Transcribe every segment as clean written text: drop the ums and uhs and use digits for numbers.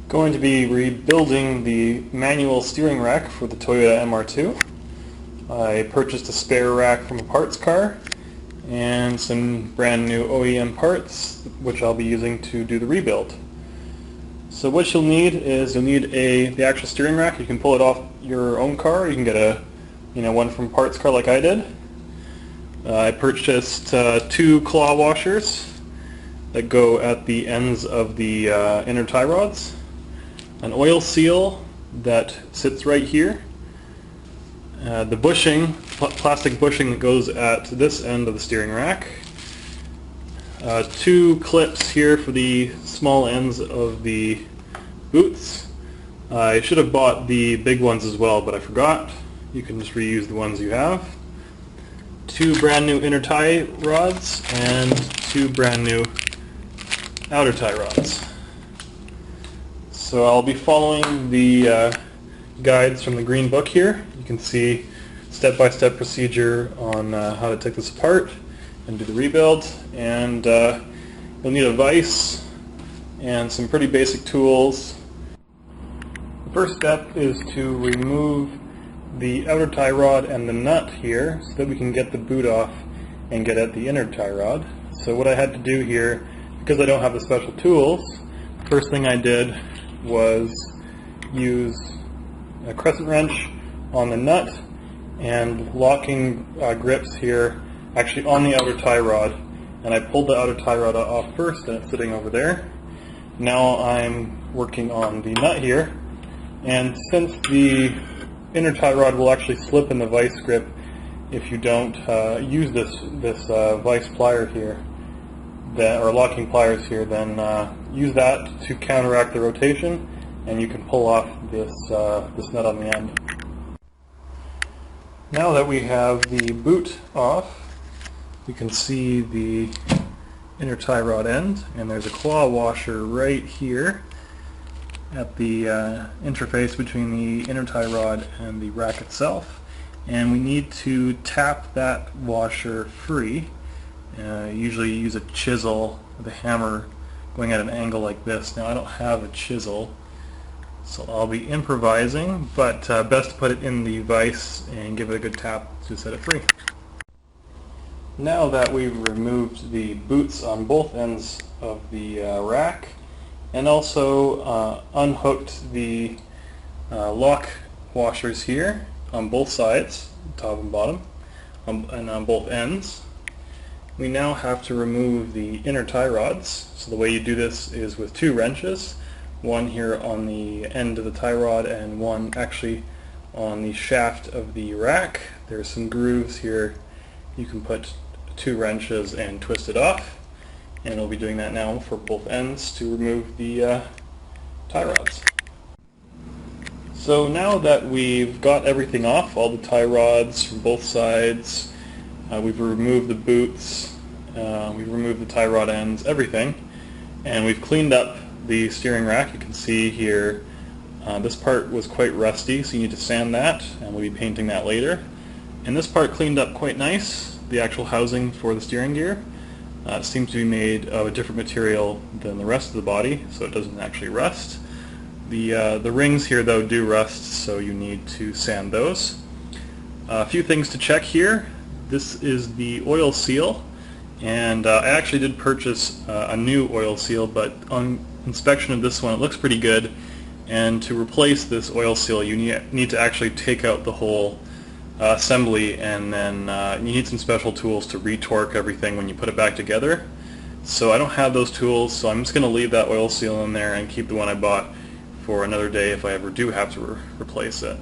Going to be rebuilding the manual steering rack for the Toyota MR2. I purchased a spare rack from a parts car and some brand new OEM parts which I'll be using to do the rebuild. So what you'll need is the actual steering rack. You can pull it off your own car. You can get one from parts car like I did. I purchased 2 claw washers that go at the ends of the inner tie rods, an oil seal that sits right here, the bushing, plastic bushing that goes at this end of the steering rack, 2 clips here for the small ends of the boots. I should have bought the big ones as well, but I forgot. You can just reuse the ones you have. 2 brand new inner tie rods and 2 brand new outer tie rods. So I'll be following the guides from the green book here. You can see step-by-step procedure on how to take this apart and do the rebuild. And you'll need a vise and some pretty basic tools. The first step is to remove the outer tie rod and the nut here so that we can get the boot off and get at the inner tie rod. So what I had to do here, because I don't have the special tools, first thing I did was use a crescent wrench on the nut and locking grips here actually on the outer tie rod, and I pulled the outer tie rod off first and it's sitting over there. Now I'm working on the nut here, and since the inner tie rod will actually slip in the vise grip if you don't use this vise plier here, or locking pliers here, then use that to counteract the rotation, and you can pull off this nut on the end. Now that we have the boot off, you can see the inner tie rod end, and there's a claw washer right here at the interface between the inner tie rod and the rack itself, and we need to tap that washer free. Usually you use a chisel with a hammer going at an angle like this. Now I don't have a chisel, so I'll be improvising, but best to put it in the vise and give it a good tap to set it free. Now that we've removed the boots on both ends of the rack, and also unhooked the lock washers here on both sides, top and bottom, and on both ends, we now have to remove the inner tie rods. So the way you do this is with 2 wrenches, one here on the end of the tie rod and one actually on the shaft of the rack. There's some grooves here. You can put 2 wrenches and twist it off, and we'll be doing that now for both ends to remove the tie rods. So now that we've got everything off, all the tie rods from both sides, we've removed the boots, we've removed the tie rod ends, everything, and we've cleaned up the steering rack. You can see here this part was quite rusty, so you need to sand that, and we'll be painting that later. And this part cleaned up quite nice, the actual housing for the steering gear. It seems to be made of a different material than the rest of the body, so it doesn't actually rust. The rings here though do rust, so you need to sand those. A few things to check here. This is the oil seal, and I actually did purchase a new oil seal, but on inspection of this one it looks pretty good, and to replace this oil seal you need to actually take out the whole assembly, and then you need some special tools to re-torque everything when you put it back together. So I don't have those tools, so I'm just going to leave that oil seal in there and keep the one I bought for another day if I ever do have to replace it.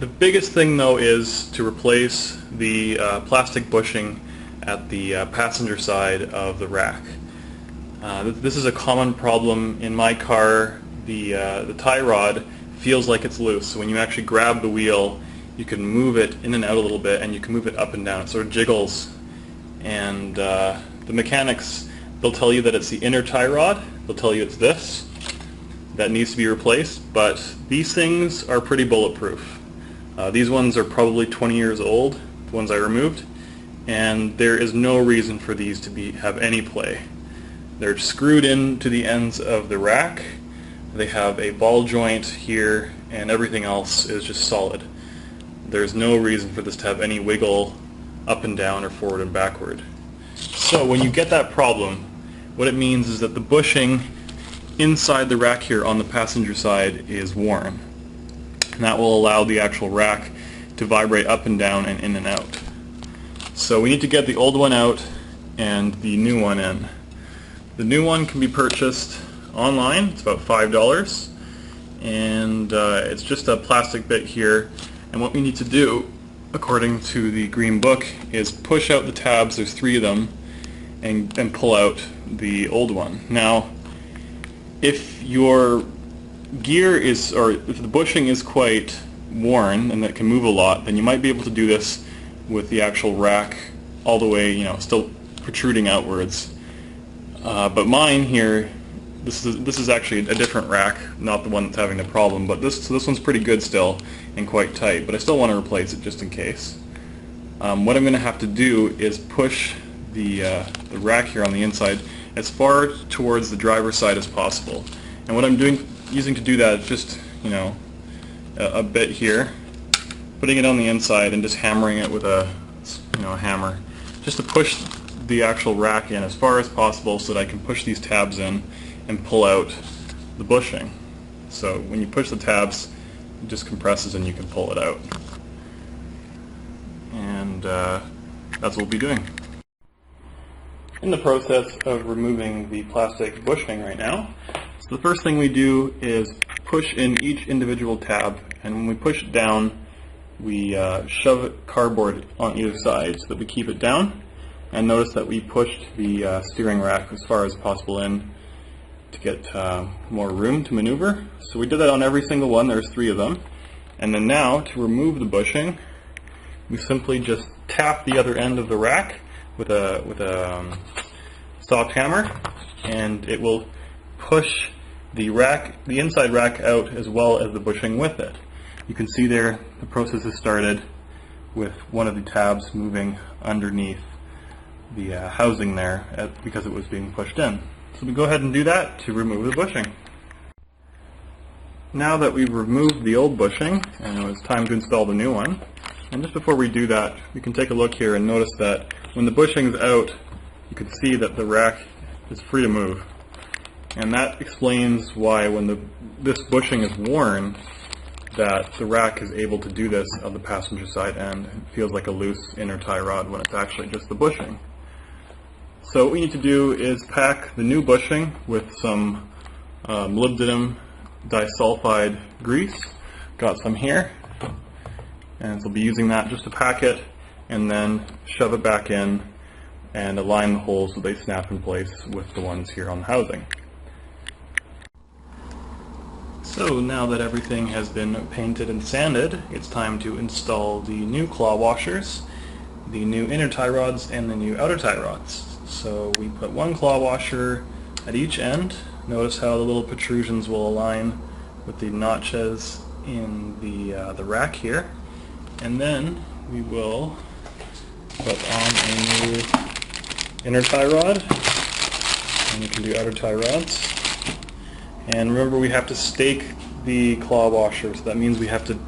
The biggest thing though is to replace the plastic bushing at the passenger side of the rack. This is a common problem in my car. The tie rod feels like it's loose, so when you actually grab the wheel you can move it in and out a little bit, and you can move it up and down. It sort of jiggles, and the mechanics, they'll tell you that it's the inner tie rod, they'll tell you it's this that needs to be replaced, but these things are pretty bulletproof. These ones are probably 20 years old, the ones I removed, and there is no reason for these to have any play. They're screwed into the ends of the rack, They have a ball joint here, and everything else is just solid. There's no reason for this to have any wiggle up and down or forward and backward. So when you get that problem, what it means is that the bushing inside the rack here on the passenger side is worn. And that will allow the actual rack to vibrate up and down and in and out. So we need to get the old one out and the new one in. The new one can be purchased online. It's about $5, and it's just a plastic bit here. And what we need to do, according to the green book, is push out the tabs, there's 3 of them, and pull out the old one. Now, if your gear is, or if the bushing is quite worn and that can move a lot, then you might be able to do this with the actual rack all the way, still protruding outwards. But mine here, this is actually a different rack, not the one that's having the problem, but this one's pretty good still and quite tight, but I still want to replace it just in case. What I'm going to have to do is push the rack here on the inside as far towards the driver's side as possible. And what I'm using to do that is just, a bit here, putting it on the inside and just hammering it with a hammer, just to push the actual rack in as far as possible so that I can push these tabs in and pull out the bushing. So when you push the tabs, it just compresses and you can pull it out. And that's what we'll be doing. In the process of removing the plastic bushing right now. So the first thing we do is push in each individual tab, and when we push it down, we shove cardboard on either side so that we keep it down. And notice that we pushed the steering rack as far as possible in to get more room to maneuver. So we did that on every single one. There's 3 of them. And then now, to remove the bushing, we simply just tap the other end of the rack with a soft hammer, and it will push the inside rack out as well as the bushing with it. You can see there the process has started with one of the tabs moving underneath the housing there because it was being pushed in. So we go ahead and do that to remove the bushing. Now that we've removed the old bushing, and it's time to install the new one, and just before we do that, we can take a look here and notice that when the bushing is out, you can see that the rack is free to move. And that explains why when this bushing is worn, that the rack is able to do this on the passenger side end. It feels like a loose inner tie rod when it's actually just the bushing. So what we need to do is pack the new bushing with some molybdenum disulfide grease. Got some here, and so we'll be using that just to pack it, and then shove it back in and align the holes so they snap in place with the ones here on the housing. So now that everything has been painted and sanded, it's time to install the new claw washers, the new inner tie rods, and the new outer tie rods. So we put one claw washer at each end. Notice how the little protrusions will align with the notches in the rack here. And then we will put on a new inner tie rod, and you can do outer tie rods. And remember, we have to stake the claw washer, so that means we have to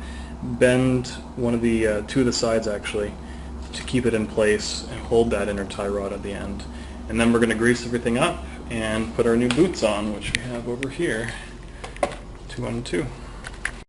bend one of the 2 of the sides actually to keep it in place and hold that inner tie rod at the end. And then we're going to grease everything up and put our new boots on, which we have over here, 2 on 2.